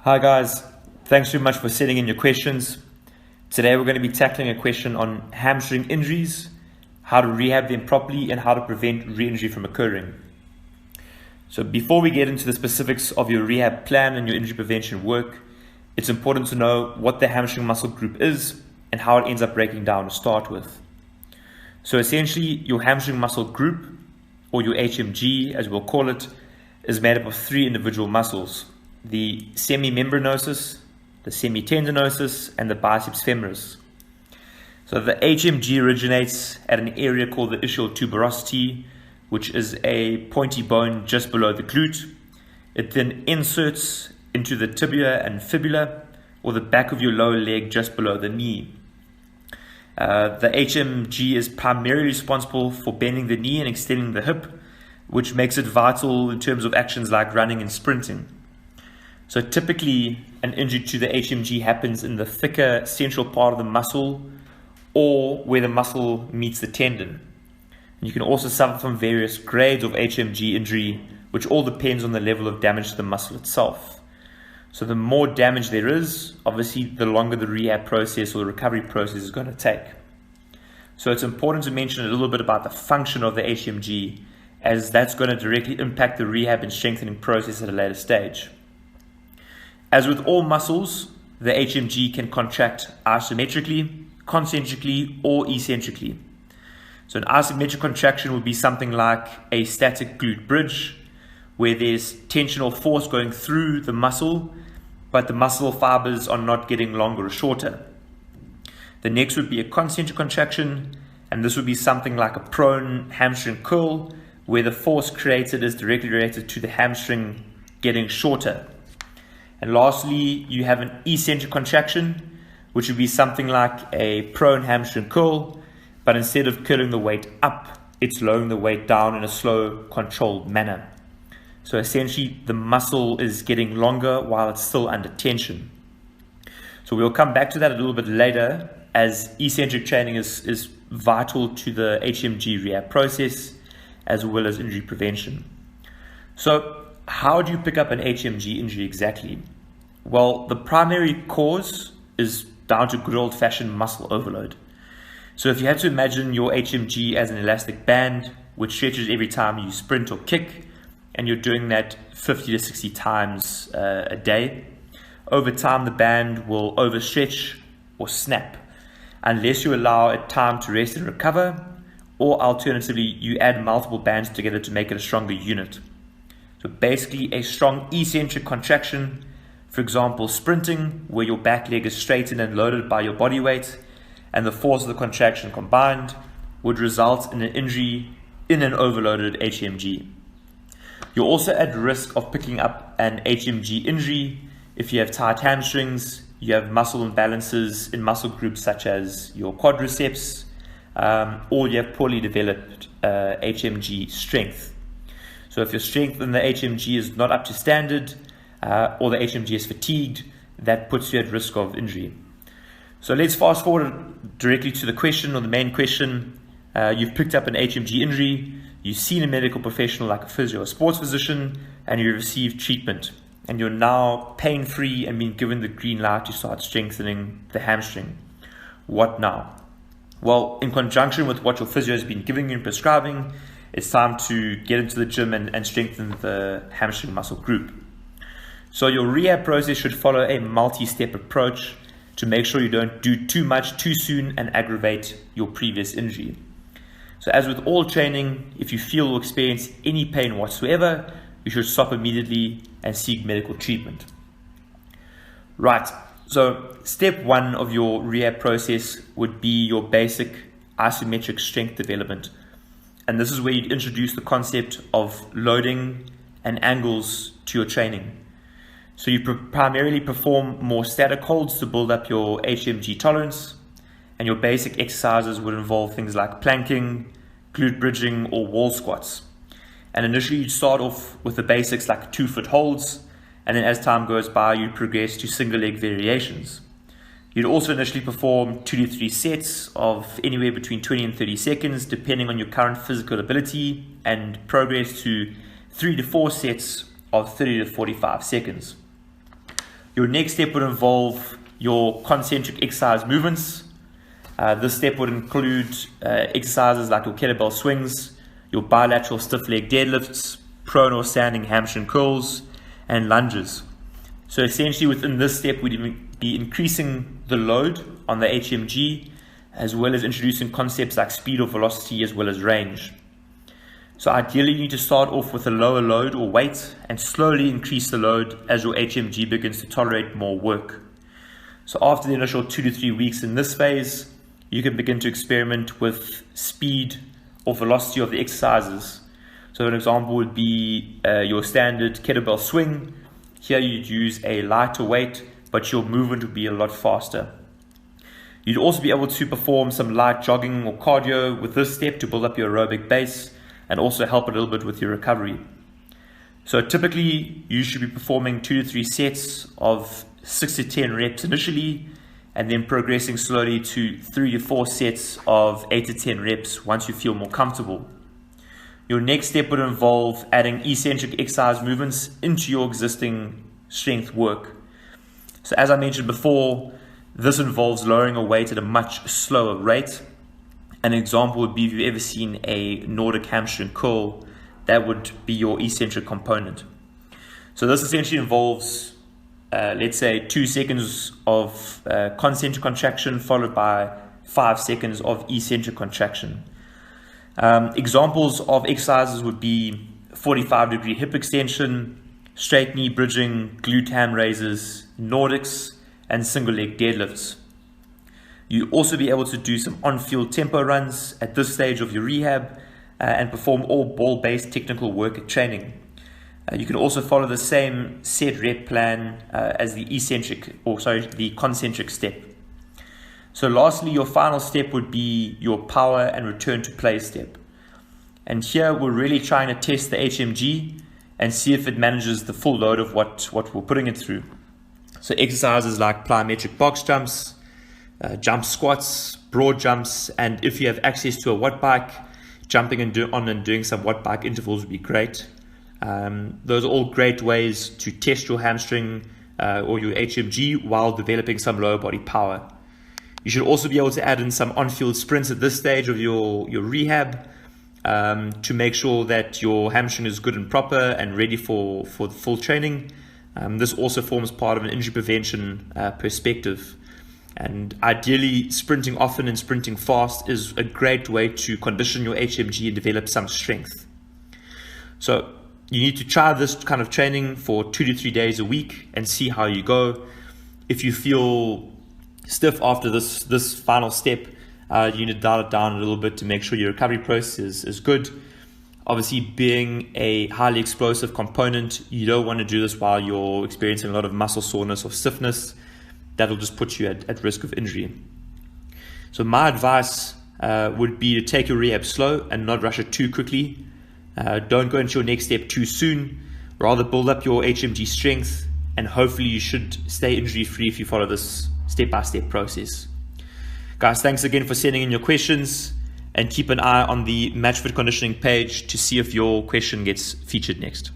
Hi guys, thanks very much for sending in your questions. Today we're going to be tackling a question on hamstring injuries, how to rehab them properly and how to prevent re-injury from occurring. So before we get into the specifics of your rehab plan and your injury prevention work, it's important to know what the hamstring muscle group is and how it ends up breaking down to start with. So essentially your hamstring muscle group, or your HMG as we'll call it, is made up of three individual muscles: the semimembranosus, the semitendinosus, and the biceps femoris. So the HMG originates at an area called the ischial tuberosity, which is a pointy bone just below the glute. It then inserts into the tibia and fibula, or the back of your lower leg just below the knee. The HMG is primarily responsible for bending the knee and extending the hip, which makes it vital in terms of actions like running and sprinting. So typically an injury to the HMG happens in the thicker central part of the muscle or where the muscle meets the tendon. And you can also suffer from various grades of HMG injury, which all depends on the level of damage to the muscle itself. So the more damage there is, obviously the longer the rehab process or the recovery process is going to take. So it's important to mention a little bit about the function of the HMG, as that's going to directly impact the rehab and strengthening process at a later stage. As with all muscles, the HMG can contract isometrically, concentrically, or eccentrically. So an isometric contraction would be something like a static glute bridge, where there's tensional force going through the muscle, but the muscle fibers are not getting longer or shorter. The next would be a concentric contraction, and this would be something like a prone hamstring curl, where the force created is directly related to the hamstring getting shorter. And lastly, you have an eccentric contraction, which would be something like a prone hamstring curl, but instead of curling the weight up, it's lowering the weight down in a slow, controlled manner. So essentially, the muscle is getting longer while it's still under tension. So we'll come back to that a little bit later, as eccentric training is vital to the HMG rehab process, as well as injury prevention. So how do you pick up an HMG injury exactly? Well, the primary cause is down to good old-fashioned muscle overload. So if you had to imagine your HMG as an elastic band, which stretches every time you sprint or kick, and you're doing that 50 to 60 times a day, over time the band will overstretch or snap, unless you allow it time to rest and recover, or alternatively, you add multiple bands together to make it a stronger unit. So basically, a strong eccentric contraction, for example, sprinting, where your back leg is straightened and loaded by your body weight, and the force of the contraction combined, would result in an injury in an overloaded HMG. You're also at risk of picking up an HMG injury if you have tight hamstrings, you have muscle imbalances in muscle groups such as your quadriceps, or you have poorly developed HMG strength. So if your strength in the HMG is not up to standard, or the HMG is fatigued, that puts you at risk of injury. So let's fast forward directly to the question, or the main question. You've picked up an HMG injury, you've seen a medical professional like a physio or sports physician, and you received treatment. And you're now pain-free and being given the green light to start strengthening the hamstring. What now? Well, in conjunction with what your physio has been giving you and prescribing, it's time to get into the gym and strengthen the hamstring muscle group. So your rehab process should follow a multi-step approach to make sure you don't do too much too soon and aggravate your previous injury. So as with all training, if you feel or experience any pain whatsoever, you should stop immediately and seek medical treatment. Right, so step one of your rehab process would be your basic isometric strength development. And this is where you'd introduce the concept of loading and angles to your training. So you primarily perform more static holds to build up your HMG tolerance, and your basic exercises would involve things like planking, glute bridging, or wall squats. And initially you'd start off with the basics like 2-foot holds, and then as time goes by you'd progress to single leg variations. You'd also initially perform 2 to 3 sets of anywhere between 20 and 30 seconds depending on your current physical ability, and progress to 3 to 4 sets of 30 to 45 seconds. Your next step would involve your concentric exercise movements. This step would include exercises like your kettlebell swings, your bilateral stiff leg deadlifts, prone or standing hamstring curls, and lunges. So essentially within this step, we'd be increasing the load on the HMG, as well as introducing concepts like speed or velocity, as well as range. So ideally, you need to start off with a lower load or weight and slowly increase the load as your HMG begins to tolerate more work. So after the initial 2 to 3 weeks in this phase, you can begin to experiment with speed or velocity of the exercises. So an example would be your standard kettlebell swing. Here you'd use a lighter weight, but your movement would be a lot faster. You'd also be able to perform some light jogging or cardio with this step to build up your aerobic base and also help a little bit with your recovery. So typically you should be performing 2 to 3 sets of 6 to 10 reps initially, and then progressing slowly to 3 to 4 sets of 8 to 10 reps once you feel more comfortable. Your next step would involve adding eccentric exercise movements into your existing strength work. So as I mentioned before, this involves lowering a weight at a much slower rate. An example would be if you've ever seen a Nordic hamstring curl, that would be your eccentric component. So this essentially involves, let's say, 2 seconds of concentric contraction followed by 5 seconds of eccentric contraction. Examples of exercises would be 45-degree hip extension, straight knee bridging, glute-ham raises, nordics, and single leg deadlifts. You'll also be able to do some on-field tempo runs at this stage of your rehab and perform all ball-based technical work at training. You can also follow the same set rep plan as the concentric step. So lastly, your final step would be your power and return to play step. And here we're really trying to test the HMG and see if it manages the full load of what we're putting it through. So exercises like plyometric box jumps, jump squats, broad jumps, and if you have access to a watt bike, jumping on and doing some watt bike intervals would be great. Those are all great ways to test your hamstring or your HMG while developing some lower body power. You should also be able to add in some on-field sprints at this stage of your rehab to make sure that your hamstring is good and proper and ready for full training. This also forms part of an injury prevention perspective. And ideally, sprinting often and sprinting fast is a great way to condition your HMG and develop some strength. So you need to try this kind of training for 2 to 3 days a week and see how you go. If you feel stiff after this final step, you need to dial it down a little bit to make sure your recovery process is good. Obviously, being a highly explosive component, you don't want to do this while you're experiencing a lot of muscle soreness or stiffness. That'll just put you at risk of injury. So my advice would be to take your rehab slow and not rush it too quickly. Don't go into your next step too soon. Rather build up your HMG strength, and hopefully you should stay injury free if you follow this step-by-step process. Guys, thanks again for sending in your questions, and keep an eye on the Matchfit conditioning page to see if your question gets featured next.